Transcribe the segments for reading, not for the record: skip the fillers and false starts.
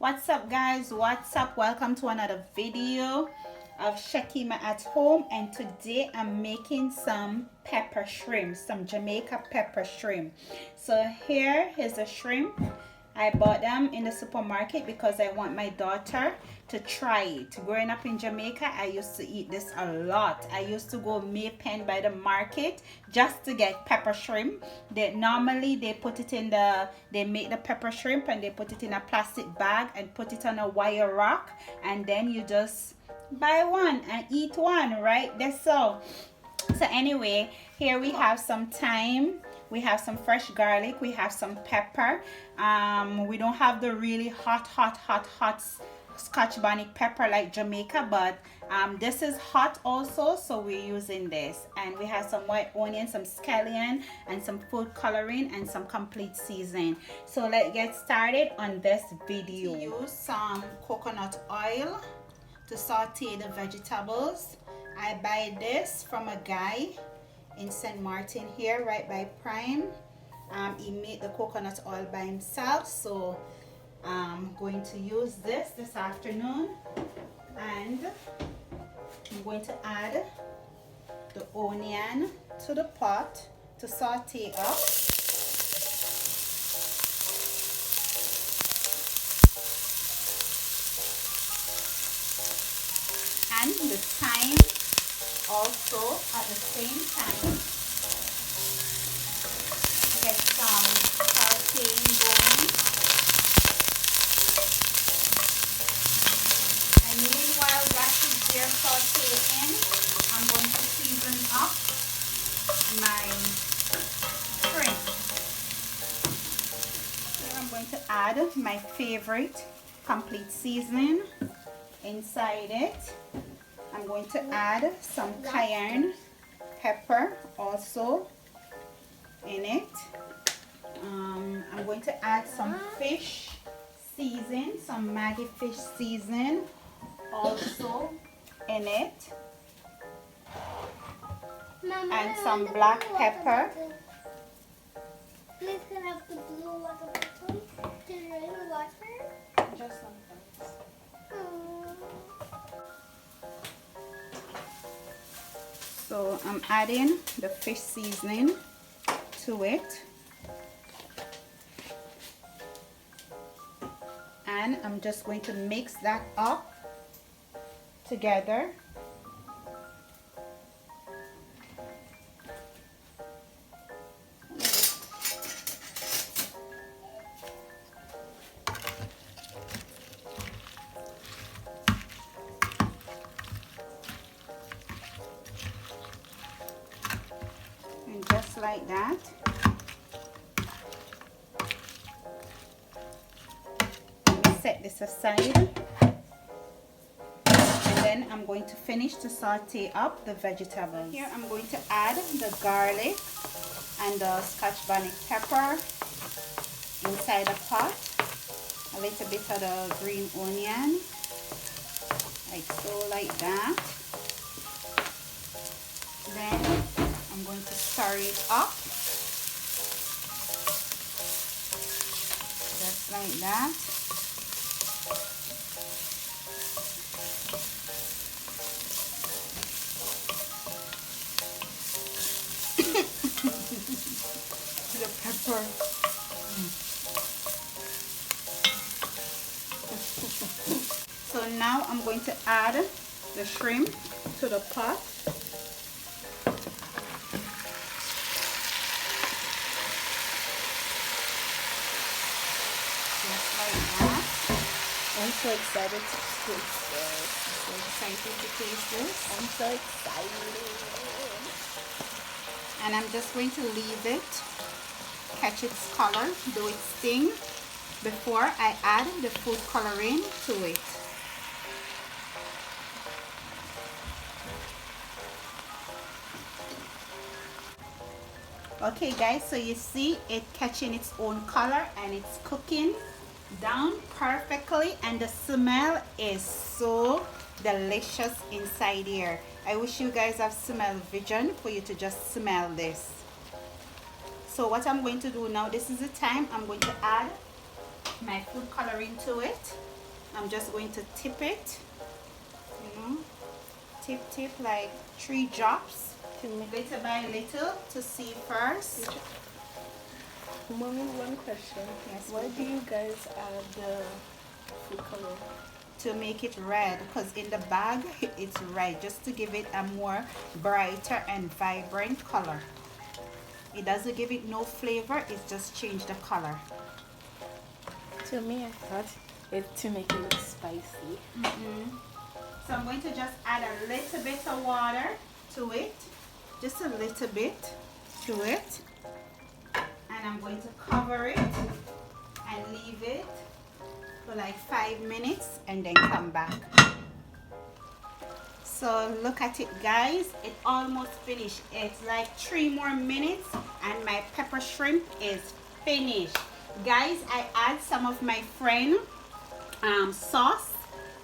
What's up, guys? What's up? Welcome to another video of Shackema at home, and today I'm making some pepper shrimp, some Jamaica pepper shrimp. So here is the shrimp. I bought them in the supermarket because I want my daughter to try it. Growing up in Jamaica, I used to eat this a lot. I used to go Maypen by the market just to get pepper shrimp. Normally they put it in they make the pepper shrimp and they put it in a plastic bag and put it on a wire rack, and then you just buy one and eat one, right? That's so anyway, here we have some thyme, we have some fresh garlic, we have some pepper. We don't have the really hot scotch bonnet pepper like Jamaica, but this is hot also, so we're using this. And we have some white onion, some scallion, and some food coloring, and some complete seasoning. So let's get started on this video. Use some coconut oil to saute the vegetables. I buy this from a guy in St. Martin here, right by Prime. He made the coconut oil by himself, so I'm going to use this afternoon. And I'm going to add the onion to the pot to saute up. And the thyme also at the same time. Get some sauteing going. And meanwhile that is there sauteing, I'm going to season up my shrimp. Here I'm going to add my favorite complete seasoning inside it. I'm going to add some cayenne pepper also in it. I'm going to add some fish season, some Maggi fish season also in it. And some black pepper. Please can I have the blue water bottle? Do you really water? Just sometimes. So I'm adding the fish seasoning to it, and I'm just going to mix that up together. Just like that. Let me set this aside, and then I'm going to finish to saute up the vegetables. Here I'm going to add the garlic and the scotch bonnet pepper inside the pot, a little bit of the green onion, like so, like that. Then I'm going to stir it up, just like that. The pepper. So now I'm going to add the shrimp to the pot. I'm so excited to taste this. I'm so excited to taste this. I'm so excited. And I'm just going to leave it catch its color, do its thing, before I add the food coloring to it. Okay guys, so you see it catching its own color and it's cooking down perfectly, and the smell is so delicious inside here. I wish you guys have smell vision for you to just smell this. So what I'm going to do now, this is the time I'm going to add my food coloring to it. I'm just going to tip it, you know, tip like 3 drops, little by little, to see first. Mommy, one question. Yes, why do you guys add the food color? To make it red, because in the bag it's red, just to give it a more brighter and vibrant color. It doesn't give it no flavor, it's just change the color. To me, I thought it to make it look spicy. So I'm going to just add a little bit of water to it, just a little bit to it, and I'm going to cover it and leave it for like 5 minutes and then come back. So look at it, guys, it almost finished. It's like 3 more minutes and my pepper shrimp is finished. Guys, I add some of my friend sauce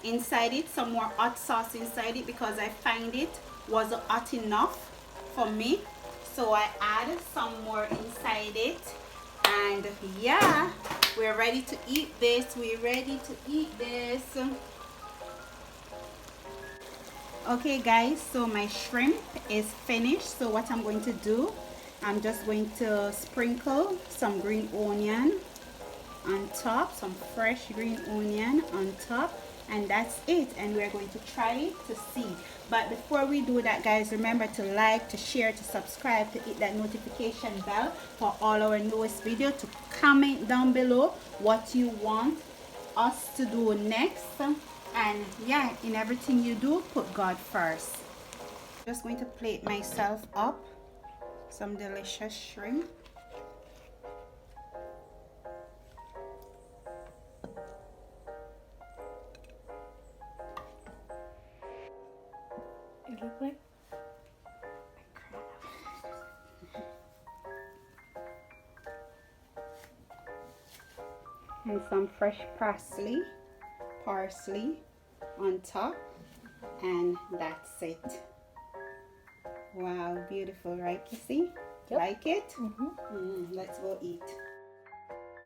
inside it, some more hot sauce inside it, because I find it wasn't hot enough for me, so I add some more inside it. And yeah, we're ready to eat this. Okay guys, so my shrimp is finished. So what I'm going to do, I'm just going to sprinkle some green onion on top, some fresh green onion on top, and that's it. And we're going to try it to see. But before we do that, guys, remember to like, to share, to subscribe, to hit that notification bell for all our newest video, to comment down below what you want us to do next. And yeah, in everything you do, put God first. Just going to plate myself up some delicious shrimp. It looked like and some fresh parsley on top, and that's it. Wow, beautiful, right, Kissy? Yep. Like it? Let's go eat.